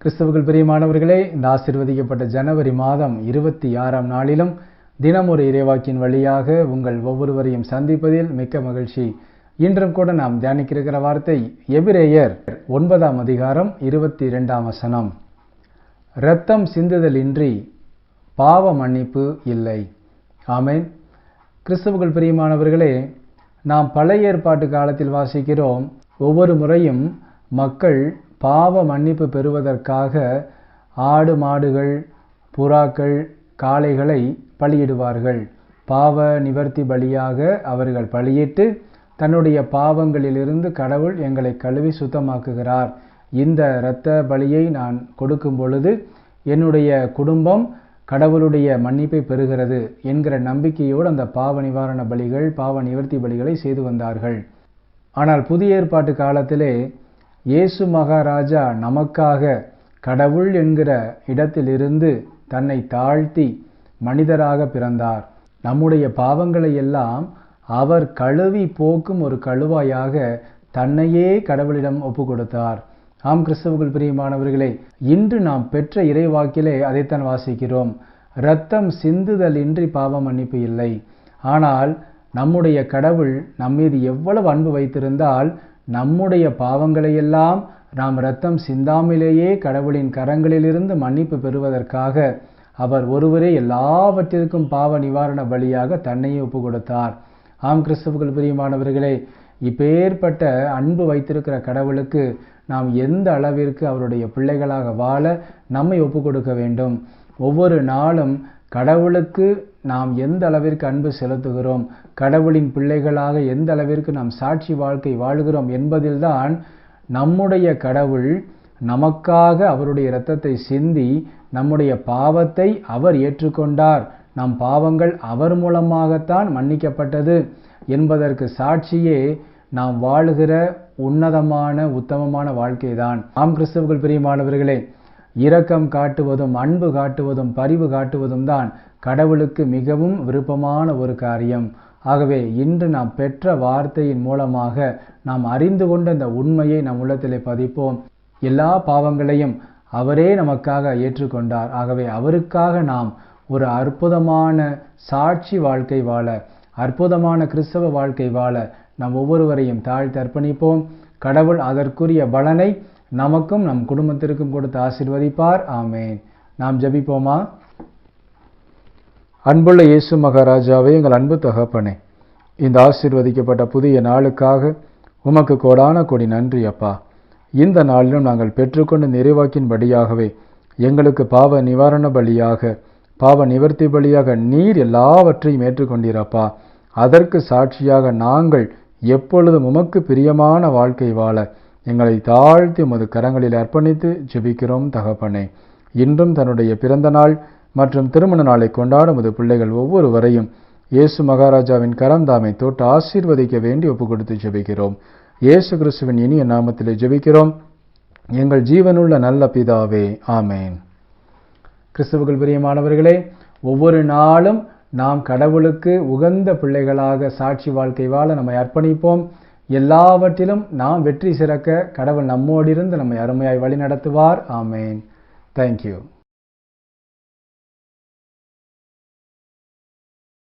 கிறிஸ்துவுக்குள் பிரியமானவர்களே, இந்த ஆசீர்வதிக்கப்பட்ட ஜனவரி மாதம் 26ஆம் நாளிலும் தினம் ஒரு இறைவாக்கின் வழியாக உங்கள் ஒவ்வொருவரையும் சந்திப்பதில் மிக்க மகிழ்ச்சி. இன்றும் கூட நாம் தியானிக்கிற வார்த்தை எபிரேயர் 9ஆம் அதிகாரம் 22ஆம் வசனம். இரத்தம் சிந்துதலின்றி பாவ மன்னிப்பு இல்லை. ஆமென். கிறிஸ்துவுக்குள் பிரியமானவர்களே, நாம் பழைய ஏற்பாட்டு காலத்தில் வாசிக்கிறோம், ஒவ்வொரு முறையும் மக்கள் பாவ மன்னிப்பு பெறுவதற்காக ஆடு மாடுகள், புறாக்கள், காளைகளை பலியிடுவார்கள். பாவ நிவர்த்தி பலியாக அவர்கள் பலியிட்டு தன்னுடைய பாவங்களிலிருந்து கடவுள் எங்களை கழுவி சுத்தமாக்குகிறார், இந்த இரத்த பலியை நான் கொடுக்கும் பொழுது என்னுடைய குடும்பம் கடவுளுடைய மன்னிப்பை பெறுகிறது என்கிற நம்பிக்கையோடு அந்த பாவ நிவாரண பலிகள், பாவ நிவர்த்தி பலிகளை செய்து வந்தார்கள். ஆனால் புதிய ஏற்பாட்டு காலத்திலே இயேசு மகாராஜா நமக்காக கடவுள் என்கிற இடத்திலிருந்து தன்னை தாழ்த்தி மனிதராக பிறந்தார். நம்முடைய பாவங்களை எல்லாம் அவர் கழுவி போக்கும் ஒரு கழுவாயாக தன்னையே கடவுளிடம் ஒப்பு கொடுத்தார். ஆம் கிறிஸ்துவுக்குள் பிரியமானவர்களே, இன்று நாம் பெற்ற இறைவாக்கிலே அதைத்தான் வாசிக்கிறோம். இரத்தம் சிந்துதலின்றி பாவ மன்னிப்பு இல்லை. ஆனால் நம்முடைய கடவுள் நம்மீது எவ்வளவு அன்பு வைத்திருந்தால் நம்முடைய பாவங்களையெல்லாம் நாம் இரத்தம் சிந்தாமலேயே கடவுளின் கரங்களிலிருந்து மன்னிப்பு பெறுவதற்காக அவர் ஒருவரே எல்லாவற்றிற்கும் பாவ நிவாரண பலியாக தன்னையே ஒப்பு கொடுத்தார். ஆம் கிறிஸ்துவுக்குள் பிரியமானவர்களே, இப்பேற்பட்ட அன்பு வைத்திருக்கிற கடவுளுக்கு நாம் எந்த அளவிற்கு அவருடைய பிள்ளைகளாக வாழ நம்மை ஒப்பு கொடுக்க வேண்டும். ஒவ்வொரு நாளும் கடவுளுக்கு நாம் எந்த அளவிற்கு அன்பு செலுத்துகிறோம், கடவுளின் பிள்ளைகளாக எந்த அளவிற்கு நாம் சாட்சி வாழ்க்கை வாழுகிறோம் என்பதில்தான் நம்முடைய கடவுள் நமக்காக அவருடைய இரத்தத்தை சிந்தி நம்முடைய பாவத்தை அவர் ஏற்றுக்கொண்டார், நம் பாவங்கள் அவர் மூலமாகத்தான் மன்னிக்கப்பட்டது என்பதற்கு சாட்சியே நாம் வாழுகிற உன்னதமான உத்தமமான வாழ்க்கைதான். ஆம் கிறிஸ்துவுக்குள் பிரியமானவர்களே, இரக்கம் காட்டுவதும் அன்பு காட்டுவதும் பரிவு காட்டுவதும் தான் கடவுளுக்கு மிகவும் விருப்பமான ஒரு காரியம். ஆகவே இன்று நாம் பெற்ற வார்த்தையின் மூலமாக நாம் அறிந்து கொண்ட இந்த உண்மையை நம் உள்ளத்திலே பதிப்போம். எல்லா பாவங்களையும் அவரே நமக்காக ஏற்றுக்கொண்டார். ஆகவே அவருக்காக நாம் ஒரு அற்புதமான சாட்சி வாழ்க்கை வாழ, அற்புதமான கிறிஸ்தவ வாழ்க்கை வாழ நாம் ஒவ்வொருவரையும் தாழ்த்தி அர்ப்பணிப்போம். கடவுள் அதற்குரிய பலனை நமக்கும் நம் குடும்பத்திற்கும் கொடுத்து ஆசீர்வதிப்பார். ஆமேன். நாம் ஜெபிப்போமா? அன்புள்ள இயேசு மகாராஜாவே, எங்கள் அன்பு தகப்பனே, இந்த ஆசீர்வதிக்கப்பட்ட புதிய நாளுக்காக உமக்கு கோடான கோடி நன்றி அப்பா. இந்த நாளிலும் நாங்கள் பெற்றுக்கொண்ட நிறைவாக்கின்படியாகவே எங்களுக்கு பாவ நிவாரண பலியாக, பாவ நிவர்த்தி பலியாக நீர் எல்லாவற்றையும் ஏற்றுக்கொண்டீரப்பா. அதற்கு சாட்சியாக நாங்கள் எப்பொழுதும் உமக்கு பிரியமான வாழ்க்கை வாழ எங்களை தாழ்த்தி உமது கரங்களில் அர்ப்பணித்து ஜெபிக்கிறோம் தகப்பனே. இன்றும் தன்னுடைய பிறந்த நாள் மற்றும் திருமண நாளை கொண்டாடும் உமது பிள்ளைகள் ஒவ்வொருவரையும் இயேசு மகாராஜாவின் கரம் தாமை தொட்டு ஆசீர்வதிக்க வேண்டி ஒப்பு கொடுத்து ஜெபிக்கிறோம். இயேசு கிறிஸ்துவின் இனிய நாமத்திலே ஜெபிக்கிறோம் எங்கள் ஜீவனுள்ள நல்ல பிதாவே. ஆமேன். கிறிஸ்துவுக்குள் பிரியமானவர்களே, ஒவ்வொரு நாளும் நாம் கடவுளுக்கு உகந்த பிள்ளைகளாக சாட்சி வாழ்க்கை வாழ நம்மை அர்ப்பணிப்போம். எல்லாவற்றிலும் நாம் வெற்றி சிறக்க கடவுள் நம்மோடிருந்து நம்மை அருமையாய் வழி நடத்துவார். ஆமேன். தேங்க்யூ.